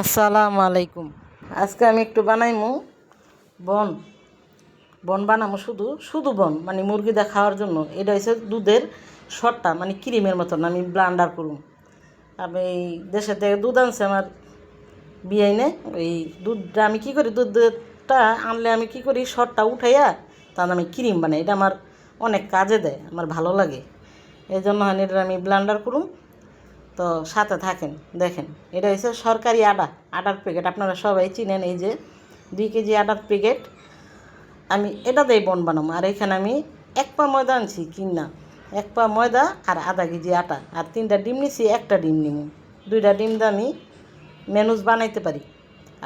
আসসালামু আলাইকুম। আজকে আমি একটু বানাইমু বন বন বানামু, শুধু শুধু বন মানে মুরগিদের খাওয়ার জন্য। এটা হচ্ছে দুধের শর্টটা, মানে ক্রিমের মতন আমি ব্লান্ডার করুম। আমি এই দেশে থেকে দুধ আনছে আমার বিয়াইনে। ওই দুধটা আমি কী করি, দুধটা আনলে আমি কী করি, শর্টটা উঠাইয়া তার আমি ক্রিম বানাই। এটা আমার অনেক কাজে দেয়, আমার ভালো লাগে। এই জন্য এটা আমি ব্লান্ডার করুম। তো সাথে থাকেন, দেখেন। এটা হচ্ছে সরকারি আটার প্যাকেট, আপনারা সবাই চিনেন। এই যে 2 কেজি আটার প্যাকেট, আমি এটা দিয়ে বন বানাবো। আর এখানে আমি 1 পা ময়দা আনছি কিনা, 1 পা ময়দা আর ½ কেজি আটা, আর 3টা ডিম নিছি। একটা ডিম নিব, 2টা ডিম দিয়ে আমি ম্যানুজ বানাইতে পারি।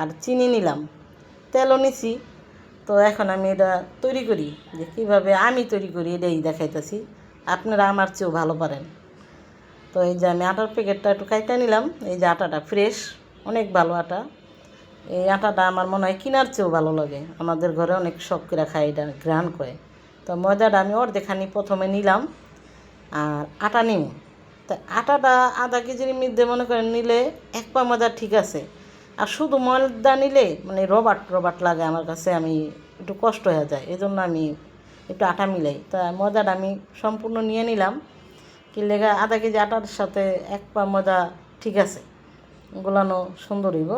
আর চিনি নিলাম, তেলও নিছি। তো এখন আমি এটা তৈরি করি, যে কীভাবে আমি তৈরি করি এটাই দেখাইতেছি। আপনারা আমার চেয়েও ভালো পারেন। তো এই যে আমি আটার প্যাকেটটা একটু কাইটা নিলাম। এই যে আটাটা ফ্রেশ, অনেক ভালো আটা। এই আটাটা আমার মনে হয় কেনার চেয়েও ভালো লাগে। আমাদের ঘরে অনেক শখ করে খায়, এটা ঘ্রাণ করে। তো ময়দাটা আমি অর্ধেকখানি প্রথমে নিলাম, আর আটা নিব। তো আটাটা ½ কেজির মধ্যে মনে করেন নিলে 1 পা ময়দা ঠিক আছে। আর শুধু ময়দা নিলে মানে রবাট রবাট লাগে আমার কাছে, আমি একটু কষ্ট হয়ে যায়। এই জন্য আমি একটু আটা মিলাই। তা ময়দাটা আমি সম্পূর্ণ নিয়ে নিলাম। কি লেগা, ½ কেজি আটার সাথে 1 পা ময়দা ঠিক আছে, গোলানো সুন্দর হইব।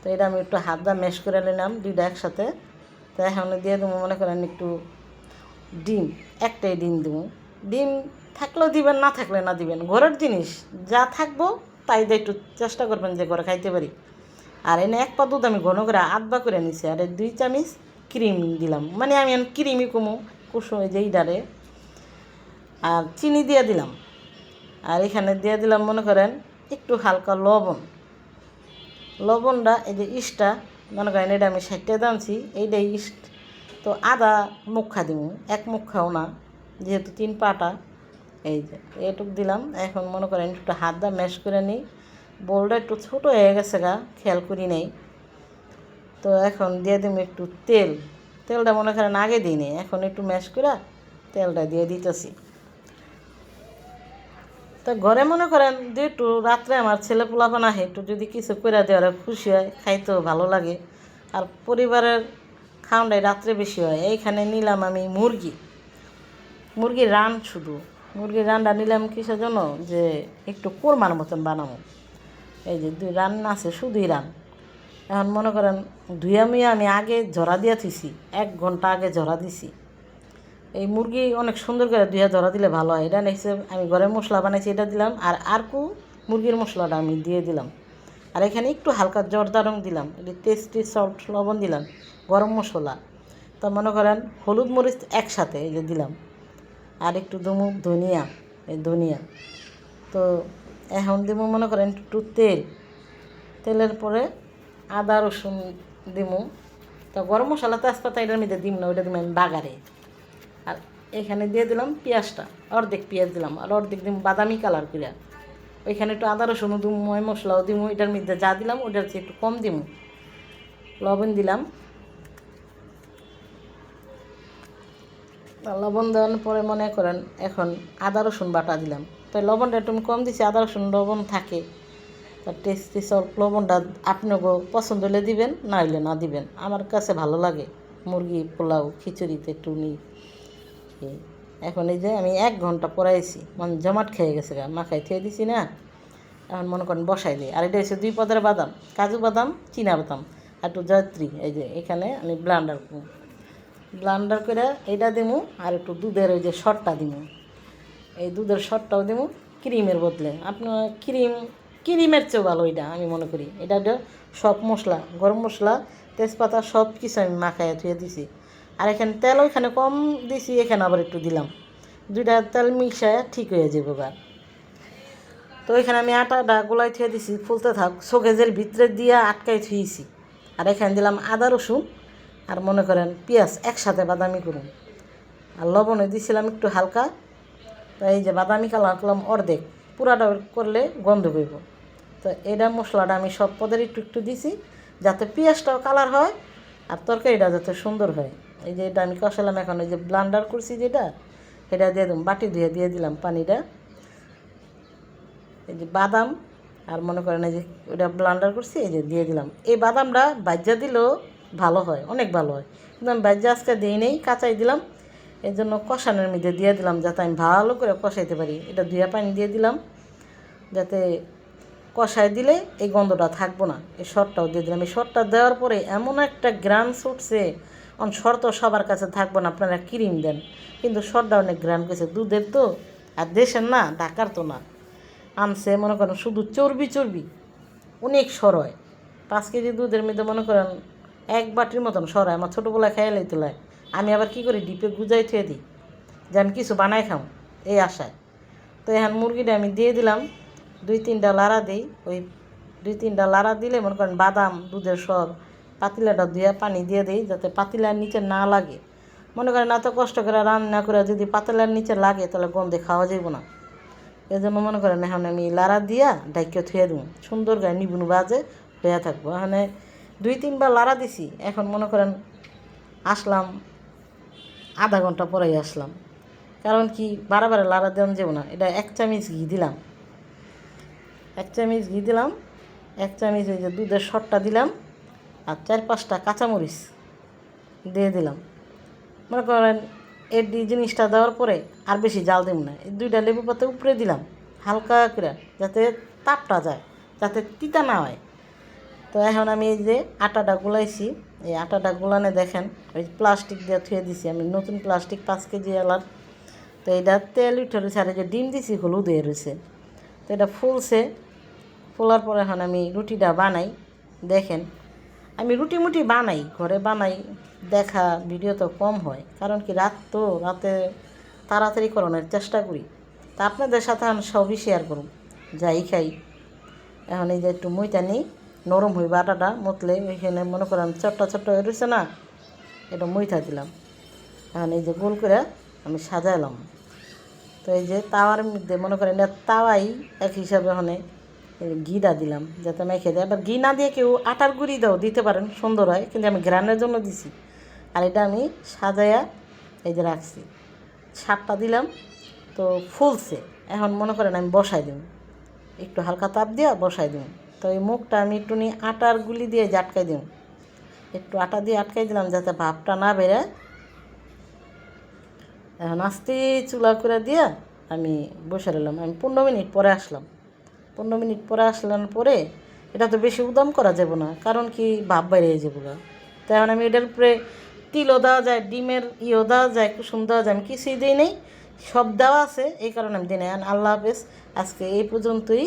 তো এটা আমি একটু হাত দা ম্যাশ করে নিলাম, 2টা একসাথে। তো এখন দিয়ে দেবো মনে করেন একটু ডিম, একটাই ডিম দেবো। ডিম থাকলেও দিবেন, না থাকলে না দিবেন, ঘরের জিনিস যা থাকবো তাই দিয়ে একটু চেষ্টা করবেন যে ঘরে খাইতে পারি। আর এনে 1 পা দুধ আমি ঘন করে আধবা করে নিছি। আর 2 চামচ ক্রিম দিলাম, মানে আমি ক্রিমই কমু কুসুম যে এইটারে। আর চিনি দিয়ে দিলাম। আর এখানে দিয়ে দিলাম মনে করেন একটু হালকা লবণটা। এই যে ইস্টটা মনে করেন এটা আমি 60 টাকা আনছি, এইটাই ইস্ট। তো আদা মুখা দিব, 1 মুখাও না, যেহেতু 3 পাটা। এই যে এটুক দিলাম। এখন মনে করেন একটু হাত দা ম্যাশ করে নিই। বোলটা একটু ছোটো হয়ে গেছে গা, খেয়াল করি নেই। তো এখন দিয়ে দিব একটু তেলটা মনে করেন আগে দিই নি, এখন একটু ম্যাশ করে তেলটা দিয়ে দিতেছি। তো ঘরে মনে করেন যে একটু রাত্রে আমার ছেলে পোলাপান আহে, একটু যদি কিছু করে দেওয়ার খুশি হয়, খাইতেও ভালো লাগে। আর পরিবারের খাওয়াটাই রাত্রে বেশি হয়। এইখানে নিলাম আমি মুরগির রান, শুধু মুরগির রানটা নিলাম কিসের জন্য, যে একটু কোরমার মতন বানাবো। এই যে 2 রান আছে, শুধুই রান। এখন মনে করেন ধুয়া মুয়া আমি আগে ঝরা দিয়া থুইছি, 1 ঘন্টা আগে ঝরা দিছি। এই মুরগি অনেক সুন্দর করে ধুয়া ধরা দিলে ভালো হয়। এটা নেক্সট আমি ঘরের মশলা বানাইছি, এটা দিলাম। আর মুরগির মশলাটা আমি দিয়ে দিলাম। আর এখানে একটু হালকা জর্দা রং দিলাম, একটু টেস্টি সল্ট লবণ দিলাম, গরম মশলা। তো মনে করেন হলুদ মরিচ একসাথে এই যে দিলাম। আর একটু দেবো ধনিয়া। তো এখন দেবো মনে করেন একটু তেলের পরে আদা রসুন দিমু। তো গরম মশলা তেজপাতা এটার মধ্যে দিম না, ওইটা দিম আমি বাগারে। আর এখানে দিয়ে দিলাম পেঁয়াজটা, অর্ধেক পেঁয়াজ দিলাম। আর অর্ধেক দিম বাদামি কালার করে। ওইখানে একটু আদা রসুনও দিমু, ময় মশলাও দিমু। এটার মধ্যে যা দিলাম ওটার চেয়ে একটু কম দিমু। লবণ দিলাম। লবণ দেওয়ার পরে মনে করেন এখন আদা রসুন বাটা দিলাম। তো লবণটা একটু কম দিছি, আদা রসুন লবণ থাকে। তার টেস্টি সল্ট লবণটা আপনাকেও পছন্দ হলে দিবেন, না হলে না দিবেন। আমার কাছে ভালো লাগে মুরগি পোলাও খিচুড়িতে একটু নিই। এখন এই যে আমি 1 ঘন্টা পরাইছি, মানে জমাট খেয়ে গেছে গা, মাখাই খেয়ে দিছি না। এখন মনে করেন বসাই দিই। আর এটা হচ্ছে 2 পদের বাদাম, কাজু বাদাম, চীনা বাদাম, আর একটু জয়ত্রী। এই যে এখানে আমি ব্লান্ডার করে এইটা দিমু। আর একটু দুধের ওই যে শর্টটা দিমু, এই দুধের শর্টটাও দিমু ক্রিমের বদলে। আপনার ক্রিমের চেয়েও ভালো এটা আমি মনে করি। এটা সব মশলা, গরম মশলা, তেজপাতা সব কিছু আমি মাখায় ধুয়ে দিছি। আর এখানে তেলও এখানে কম দিছি, এখানে আবার একটু দিলাম। 2টা তেল মিশায় ঠিক হয়ে যাবো গা। তো এখানে আমি আটাটা গোলায় থুয়ে দিছি, ফুলতে থাক। শোকেজের ভিতরে দিয়ে আটকাই থুয়েছি। আর এখানে দিলাম আদা রসুন, আর মনে করেন পেঁয়াজ একসাথে বাদামি করুন। আর লবণে দিয়েছিলাম একটু হালকা। তো এই যে বাদামি কালার করলাম অর্ধেক, পুরাটা করলে গন্ধ করব। তো এটা মশলাটা আমি সব পদের একটু একটু দিছি, যাতে পেঁয়াজটাও কালার হয় আর তরকারিটা যাতে সুন্দর হয়। এই যে এটা আমি কষালাম। এখন এই যে ব্লান্ডার করছি যেটা, এটা দিয়ে দিলাম, বাটি ধুয়ে দিয়ে দিলাম পানিটা। এই যে বাদাম আর মনে করেন এই যে ওটা ব্লান্ডার করছি, এই যে দিয়ে দিলাম। এই বাদামটা ভাজ্যা দিলেও ভালো হয়, অনেক ভালো হয়, কিন্তু আমি ভাজ্যা আজকে দিই নেই, কাঁচাই দিলাম। এই জন্য কষানোর মধ্যে দিয়ে দিলাম যাতে আমি ভালো করে কষাইতে পারি। এটা ধুয়া পানি দিয়ে দিলাম যাতে কষায় দিলে এই গন্ধটা থাকবো না। এই সরটাও দিয়ে দিলাম। এই সরটা দেওয়ার পরে এমন একটা গ্রান ছুটছে, সর তো সবার কাছে থাকবো না, আপনারা ক্রিম দেন, কিন্তু সরটা অনেক গ্রান গেছে। দুধের তো, আর দেশের না, ঢাকার তো না, আনছে মনে করেন শুধু চর্বি চর্বি, অনেক সর হয়। 5 কেজি দুধের মধ্যে মনে করেন 1 বাটির মতন সর হয়। আমার ছোটোবেলায় খেয়ালাই তোলায়, আমি আবার কী করি, ডিপে গুজাই থুয়ে দিই যে আমি কিছু বানাই খাও, এই আশায়। তো এখন মুরগিটা আমি দিয়ে দিলাম, 2-3টা লাড়া দিই। ওই 2-3টা লাড়া দিলে মনে করেন বাদাম, দুধের সর, পাতিলাটা ধুয়ে পানি দিয়ে দিই যাতে পাতিলার নিচে না লাগে। মনে করেন এত কষ্ট করে রান্না করে যদি পাতিলার নিচে লাগে তাহলে গন্ধে খাওয়া যাব না। এই জন্য মনে করেন এখন আমি লাড়া দিয়া ডাইকে থুয়ে দেবো, সুন্দর গায়ে নিবুন বাজে হয়ে থাকবো। এখানে 2-3বার লাড়া দিছি। এখন মনে করেন আসলাম, আধা ঘন্টা পরেই আসলাম, কারণ কি বারে লাড়া দেওয়া যাবো না। এটা 1 চামচ ঘি দিলাম, 1 চামচ ঘি দিলাম, 1 চামচ ওই যে দুধের সরটা দিলাম, আর 4-5টা কাঁচামরিচ দিয়ে দিলাম। মনে করেন এই জিনিসটা দেওয়ার পরে আর বেশি জাল দেব না। এই 2টা লেবু পাতা উপরে দিলাম হালকা করে, যাতে তাপটা যায়, যাতে তিতা না হয়। তো এখন আমি এই যে আটাটা গুলাইছি, এই আটাটা গুলানে দেখেন ওই প্লাস্টিক দিয়ে থুয়ে দিছি আমি, নতুন প্লাস্টিক 5 কেজি এলার। তো এটা তেল উঠে রয়েছে, আর এই যে ডিম দিছি হলুদ হয়ে রয়েছে। তো এটা ফুলছে, ফোলার পরে এখন আমি রুটিটা বানাই। দেখেন আমি রুটি মুটি বানাই, ঘরে বানাই, দেখা ভিডিও তো কম হয়, কারণ কি রাতে তাড়াতাড়ি করানোর চেষ্টা করি। তা আপনাদের সাথে আমি সবই শেয়ার করুন, যাই খাই। এখন এই যে একটু মুইটা নিই, নরম হইবে আটাটা মতলে, ওইখানে মনে করেন ছোট্ট হয়ে রয়েছে না, এটা মুইটা দিলাম। এখন এই যে গোল করে আমি সাজাইলাম। তো এই যে তাওয়ার মধ্যে মনে করেন এটা তাওয়াই এক হিসাবে ওখানে ঘিটা দিলাম যাতে মেখে দেয়। আবার ঘি না দিয়ে কেউ আটার গুঁড়ি দাও দিতে পারেন, সুন্দর হয়, কিন্তু আমি গ্রানের জন্য দিছি। আর এটা আমি সাজাইয়া এই যে রাখছি, 7টা দিলাম। তো ফুলছে, এখন মনে করেন আমি বসাই দিই, একটু হালকা তাপ দিয়ে বসাই দিই। তো এই মুখটা আমি একটু নিয়ে আটার গুলি দিয়ে আটকাই দিই, একটু আটা দিয়ে আটকাই দিলাম যাতে ভাপটা না বেরোয়। এখন আস্তে চুলা করে দিয়ে আমি বসে রইলাম। আমি 15 মিনিট পরে আসলাম। 15 মিনিট পরে আসলাম পরে, এটা তো বেশি উদম করা যাব না, কারণ কি ভাপ বাইরে যাবো গা। তো এখন আমি এটার উপরে তিলও দেওয়া যায়, ডিমের ইও দেওয়া যায়, কুসুম দেওয়া যায়, আমি কিছুই দিই নেই, সব দেওয়া আছে, এই কারণে আমি দিই নাই। আল্লাহ হাফেজ, আজকে এই পর্যন্তই।